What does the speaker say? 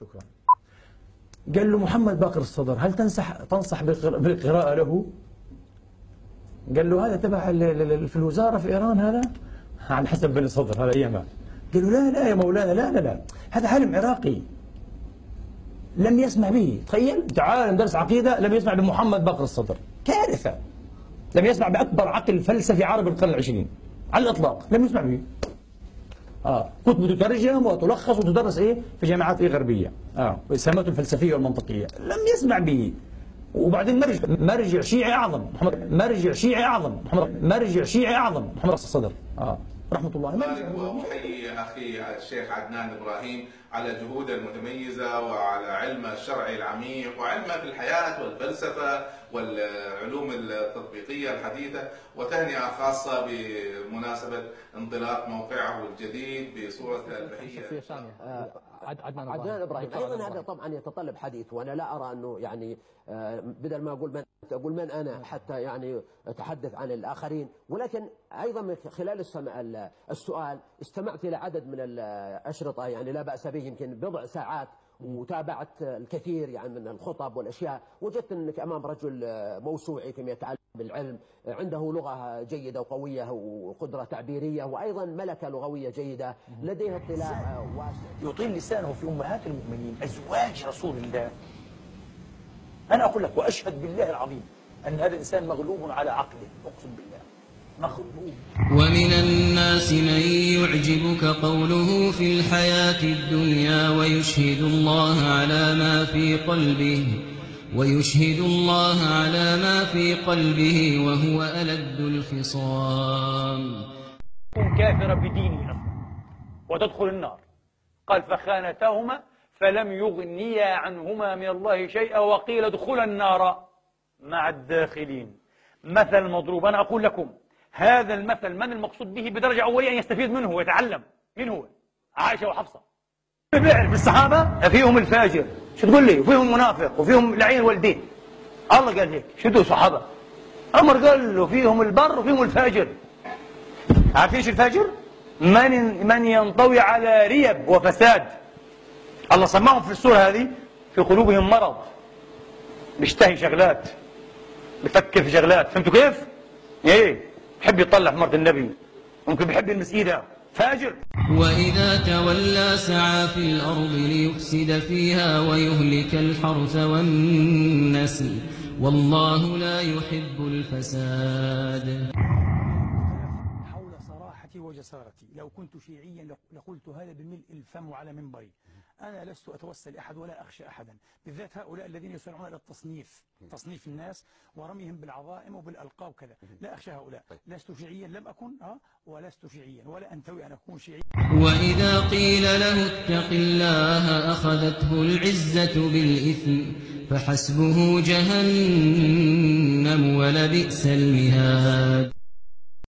شكرا. قال له محمد باقر الصدر هل تنصح بالقراءة له؟ قال له هذا تبع في الوزارة في إيران هذا عن حسب بن الصدر هذا أيامها. قال له لا لا يا مولانا لا لا لا هذا عالم عراقي لم يسمع به. تخيل أنت عالم درس عقيدة لم يسمع بمحمد باقر الصدر، كارثة. لم يسمع بأكبر عقل فلسفي عربي القرن العشرين على الإطلاق، لم يسمع به. كتب تترجم وتلخص وتدرس في جامعات غربية وإسهاماته الفلسفية والمنطقية، لم يسمع به. وبعدين مرجع شيعي أعظم محمد الصدر رحمة الله. وأحيي أخي الشيخ عدنان إبراهيم على جهوده المتميزة وعلى علمه الشرعي العميق وعلمه في الحياة والفلسفة والعلوم التطبيقية الحديثة، وتهنئة خاصة بمناسبة انطلاق موقعه الجديد بصورة البهية. عدنان إبراهيم أيضا هذا طبعا يتطلب حديث، وأنا لا أرى أنه يعني بدل ما أقول من أنا حتى يعني أتحدث عن الآخرين، ولكن أيضا من خلال السؤال استمعت إلى عدد من الأشرطة يعني لا بأس به، يمكن بضع ساعات، وتابعت الكثير يعني من الخطب والأشياء. وجدت أنك أمام رجل موسوعي فيما يتعلق بالعلم، عنده لغة جيدة وقوية وقدرة تعبيرية، وأيضا ملكة لغوية جيدة، لديه اطلاع واسع. يطيل لسانه في أمهات المؤمنين أزواج رسول الله. أنا أقول لك وأشهد بالله العظيم أن هذا الإنسان مغلوب على عقله، أقسم بالله مغلوب. ومن الناس من يعجبك قوله في الحياة الدنيا ويشهد الله على ما في قلبه وهو ألد الخصام. كافرة بدينه أصلا وتدخل النار. قال فخانتهما فلم يغنيا عنهما من الله شيئا وقيل ادخلا النار مع الداخلين. مثل مضروب. أنا أقول لكم هذا المثل من المقصود به بدرجة أولية أن يستفيد منه ويتعلم. من هو؟ عائشة وحفصة. بيعرف الصحابة فيهم الفاجر، شو تقول لي؟ وفيهم المنافق وفيهم لعين الوالدين. الله قال هيك. شو دول صحابة؟ عمر قال له فيهم البر وفيهم الفاجر. عارفين ايش الفاجر؟ من ينطوي على ريب وفساد. الله سماهم في السورة هذه في قلوبهم مرض، بيشتهي شغلات، بفكر في شغلات. فهمتوا كيف؟ ايه بحب يطلع في مرض النبي، ممكن بحب يلمس ايده، فاجر. وإذا تولى سعى في الأرض ليفسد فيها ويهلك الحرث والنسل والله لا يحب الفساد. حول صراحتي وجسارتي، لو كنت شيعيا لقلت هذا بملء الفم وعلى منبري. أنا لست أتوسل أحد ولا أخشى أحدا، بالذات هؤلاء الذين يسارعون إلى تصنيف الناس ورميهم بالعظائم وبالألقاب وكذا. لا أخشى هؤلاء. لست شيعيا، لم أكن ولست شيعيا ولا أنتوي أن أكون شيعيا. وإذا قيل له اتق الله أخذته العزة بالإثم فحسبه جهنم ولبئس المهاد.